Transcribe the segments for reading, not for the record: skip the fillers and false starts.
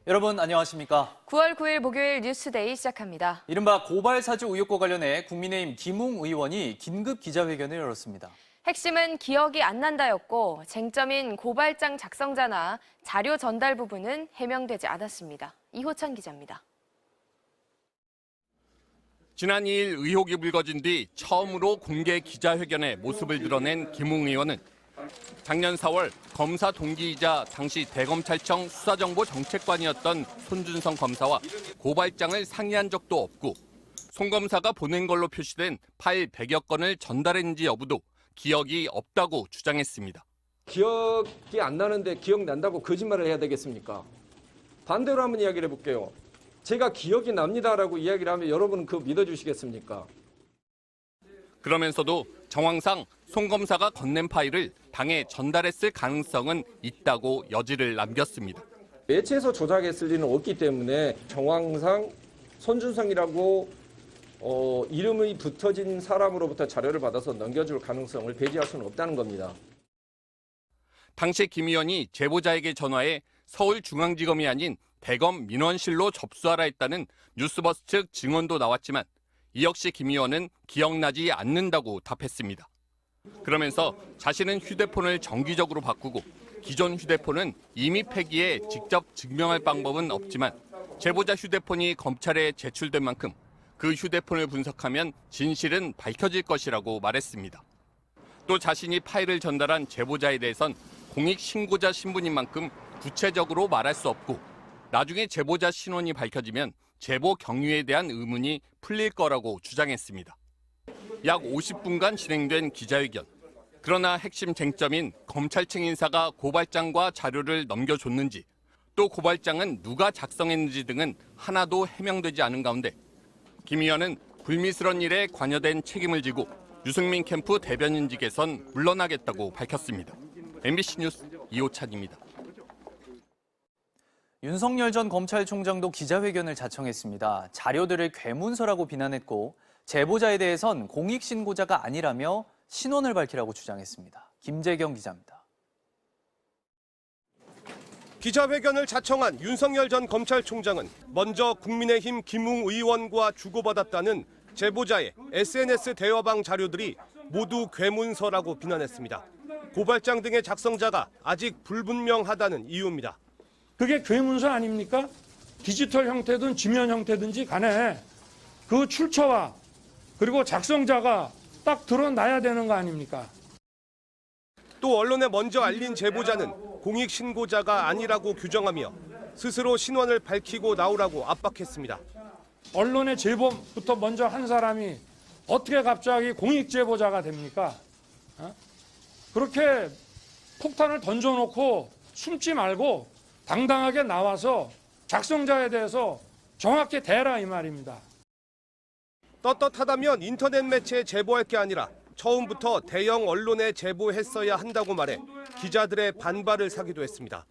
여러분 안녕하십니까? 9월 9일 목요일 뉴스데이 시작합니다. 이른바 고발 사주 의혹과 관련해 국민의힘 김웅 의원이 긴급 기자회견을 열었습니다. 핵심은 기억이 안 난다였고 쟁점인 고발장 작성자나 자료 전달 부분은 해명되지 않았습니다. 이호찬 기자입니다. 지난 2일 의혹이 불거진 뒤 처음으로 공개 기자회견에 모습을 드러낸 김웅 의원은 작년 4월 검사 동기이자 당시 대검찰청 수사정보정책관이었던 손준성 검사와 고발장을 상의한 적도 없고 손 검사가 보낸 걸로 표시된 파일 100여 건을 전달했는지 여부도 기억이 없다고 주장했습니다. 기억이 안 나는데 기억난다고 거짓말을 해야 되겠습니까? 반대로 한번 이야기를 해볼게요. 제가 기억이 납니다라고 이야기를 하면 여러분은 그거 믿어주시겠습니까? 그러면서도 정황상 손 검사가 건넨 파일을 당에 전달했을 가능성은 있다고 여지를 남겼습니다. 매체에서 조작했을 리는 없기 때문에 정황상 손준성이라고 이름이 붙어진 사람으로부터 자료를 받아서 넘겨줄 가능성을 배제할 수는 없다는 겁니다. 당시 김 의원이 제보자에게 전화해 서울중앙지검이 아닌 대검 민원실로 접수하라 했다는 뉴스버스 측 증언도 나왔지만 이 역시 김 의원은 기억나지 않는다고 답했습니다. 그러면서 자신은 휴대폰을 정기적으로 바꾸고 기존 휴대폰은 이미 폐기해 직접 증명할 방법은 없지만 제보자 휴대폰이 검찰에 제출된 만큼 그 휴대폰을 분석하면 진실은 밝혀질 것이라고 말했습니다. 또 자신이 파일을 전달한 제보자에 대해선 공익신고자 신분인 만큼 구체적으로 말할 수 없고 나중에 제보자 신원이 밝혀지면 제보 경위에 대한 의문이 풀릴 거라고 주장했습니다. 약 50분간 진행된 기자회견. 그러나 핵심 쟁점인 검찰청 인사가 고발장과 자료를 넘겨줬는지 또 고발장은 누가 작성했는지 등은 하나도 해명되지 않은 가운데 김 의원은 불미스러운 일에 관여된 책임을 지고 유승민 캠프 대변인직에선 물러나겠다고 밝혔습니다. MBC 뉴스 이호찬입니다. 윤석열 전 검찰총장도 기자회견을 자청했습니다. 자료들을 괴문서라고 비난했고 제보자에 대해선 공익신고자가 아니라며 신원을 밝히라고 주장했습니다. 김재경 기자입니다. 기자회견을 자청한 윤석열 전 검찰총장은 먼저 국민의힘 김웅 의원과 주고받았다는 제보자의 SNS 대화방 자료들이 모두 괴문서라고 비난했습니다. 고발장 등의 작성자가 아직 불분명하다는 이유입니다. 그게 괴문서 아닙니까? 디지털 형태든 지면 형태든지 간에 그 출처와 그리고 작성자가 딱 드러나야 되는 거 아닙니까? 또 언론에 먼저 알린 제보자는 공익신고자가 아니라고 규정하며 스스로 신원을 밝히고 나오라고 압박했습니다. 언론의 제보부터 먼저 한 사람이 어떻게 갑자기 공익제보자가 됩니까? 그렇게 폭탄을 던져놓고 숨지 말고 당당하게 나와서 작성자에 대해서 정확히 대라 이 말입니다. 떳떳하다면 인터넷 매체에 제보할 게 아니라 처음부터 대형 언론에 제보했어야 한다고 말해 기자들의 반발을 사기도 했습니다.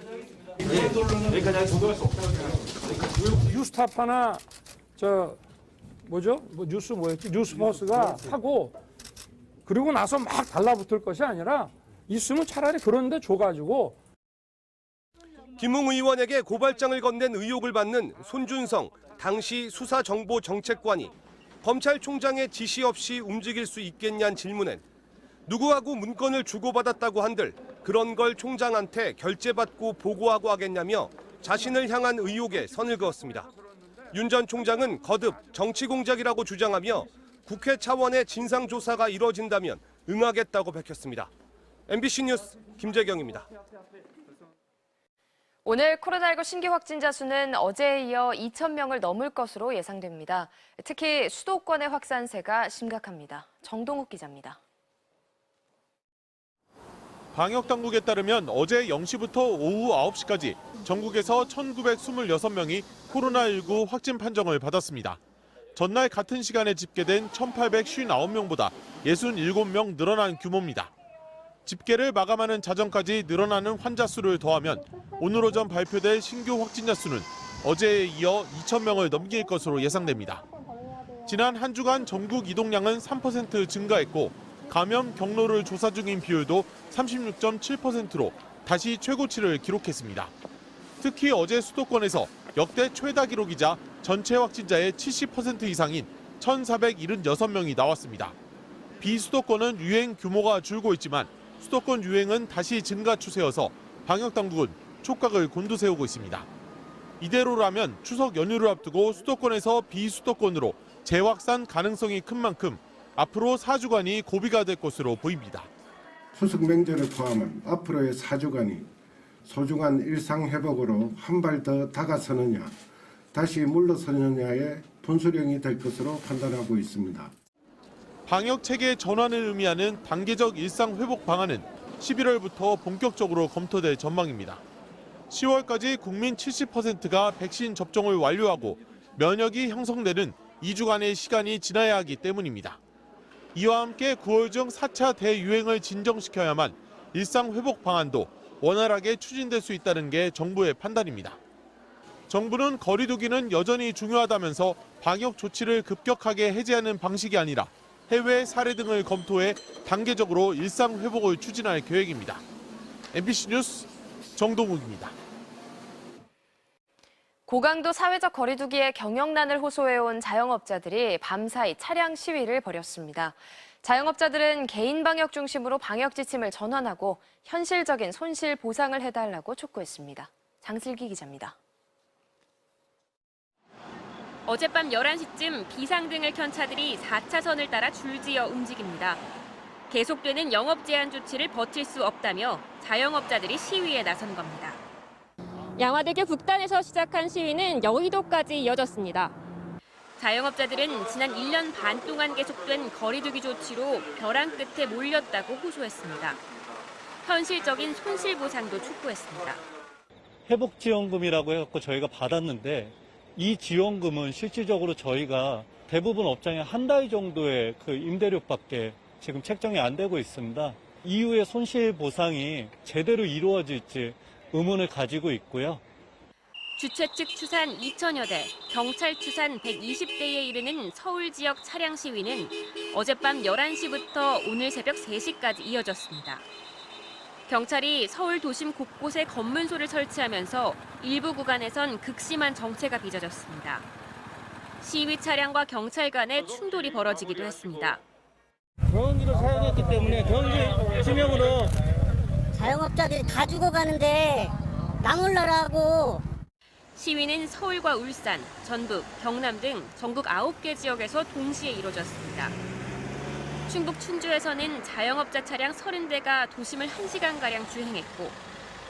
뉴스타파나 뉴스버스가 하고 그리고 나서 막 달라붙을 것이 아니라 있으면 차라리 그런데 줘가지고. 김웅 의원에게 고발장을 건넨 의혹을 받는 손준성 당시 수사정보정책관이 검찰총장의 지시 없이 움직일 수 있겠냐는 질문엔 누구하고 문건을 주고받았다고 한들 그런 걸 총장한테 결제받고 보고하고 하겠냐며 자신을 향한 의혹에 선을 그었습니다. 윤 전 총장은 거듭 정치공작이라고 주장하며 국회 차원의 진상조사가 이뤄진다면 응하겠다고 밝혔습니다. MBC 뉴스 김재경입니다. 오늘 코로나19 신규 확진자 수는 어제에 이어 2,000명을 넘을 것으로 예상됩니다. 특히 수도권의 확산세가 심각합니다. 정동욱 기자입니다. 방역당국에 따르면 어제 0시부터 오후 9시까지 전국에서 1,926명이 코로나19 확진 판정을 받았습니다. 전날 같은 시간에 집계된 1,859명보다 67명 늘어난 규모입니다. 집계를 마감하는 자정까지 늘어나는 환자 수를 더하면 오늘 오전 발표될 신규 확진자 수는 어제에 이어 2,000명을 넘길 것으로 예상됩니다. 지난 한 주간 전국 이동량은 3% 증가했고 감염 경로를 조사 중인 비율도 36.7%로 다시 최고치를 기록했습니다. 특히 어제 수도권에서 역대 최다 기록이자 전체 확진자의 70% 이상인 1,476명이 나왔습니다. 비수도권은 유행 규모가 줄고 있지만 수도권 유행은 다시 증가 추세여서 방역당국은 촉각을 곤두세우고 있습니다. 이대로라면 추석 연휴를 앞두고 수도권에서 비수도권으로 재확산 가능성이 큰 만큼 앞으로 4주간이 고비가 될 것으로 보입니다. 추석 명절을 포함한 앞으로의 4주간이 소중한 일상 회복으로 한 발 더 다가서느냐, 다시 물러서느냐의 분수령이 될 것으로 판단하고 있습니다. 방역 체계 전환을 의미하는 단계적 일상 회복 방안은 11월부터 본격적으로 검토될 전망입니다. 10월까지 국민 70%가 백신 접종을 완료하고 면역이 형성되는 2주간의 시간이 지나야 하기 때문입니다. 이와 함께 9월 중 4차 대유행을 진정시켜야만 일상 회복 방안도 원활하게 추진될 수 있다는 게 정부의 판단입니다. 정부는 거리 두기는 여전히 중요하다면서 방역 조치를 급격하게 해제하는 방식이 아니라 해외 사례 등을 검토해 단계적으로 일상 회복을 추진할 계획입니다. MBC 뉴스 정동욱입니다. 고강도 사회적 거리두기에 경영난을 호소해온 자영업자들이 밤사이 차량 시위를 벌였습니다. 자영업자들은 개인 방역 중심으로 방역 지침을 전환하고 현실적인 손실 보상을 해달라고 촉구했습니다. 장슬기 기자입니다. 어젯밤 11시쯤 비상등을 켠 차들이 4차선을 따라 줄지어 움직입니다. 계속되는 영업 제한 조치를 버틸 수 없다며 자영업자들이 시위에 나선 겁니다. 양화대교 북단에서 시작한 시위는 여의도까지 이어졌습니다. 자영업자들은 지난 1년 반 동안 계속된 거리두기 조치로 벼랑 끝에 몰렸다고 호소했습니다. 현실적인 손실보상도 촉구했습니다. 회복지원금이라고 해서 저희가 받았는데 이 지원금은 실질적으로 저희가 대부분 업장에 한 달 정도의 그 임대료밖에 지금 책정이 안 되고 있습니다. 이후에 손실보상이 제대로 이루어질지 의문을 가지고 있고요. 주최 측 추산 2,000여 대, 경찰 추산 120대에 이르는 서울 지역 차량 시위는 어젯밤 11시부터 오늘 새벽 3시까지 이어졌습니다. 경찰이 서울 도심 곳곳에 검문소를 설치하면서 일부 구간에선 극심한 정체가 빚어졌습니다. 시위 차량과 경찰 간의 충돌이 벌어지기도 했습니다. 경기로 사용했기 때문에 경기 지명으로 자영업자들이 다 죽어가는데 나몰라라고. 시위는 서울과 울산, 전북, 경남 등 전국 9개 지역에서 동시에 이뤄졌습니다. 충북 충주에서는 자영업자 차량 30대가 도심을 1시간가량 주행했고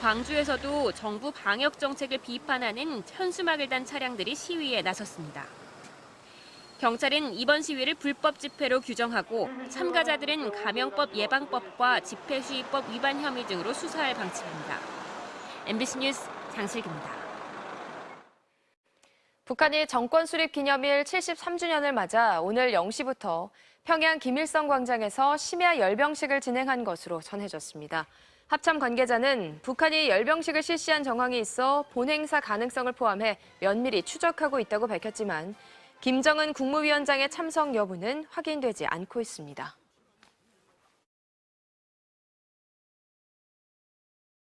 광주에서도 정부 방역 정책을 비판하는 현수막을 단 차량들이 시위에 나섰습니다. 경찰은 이번 시위를 불법 집회로 규정하고 참가자들은 감염법 예방법과 집회시위법 위반 혐의 등으로 수사할 방침입니다. MBC 뉴스 장슬기입니다. 북한이 정권 수립 기념일 73주년을 맞아 오늘 0시부터 평양 김일성 광장에서 심야 열병식을 진행한 것으로 전해졌습니다. 합참 관계자는 북한이 열병식을 실시한 정황이 있어 본행사 가능성을 포함해 면밀히 추적하고 있다고 밝혔지만 김정은 국무위원장의 참석 여부는 확인되지 않고 있습니다.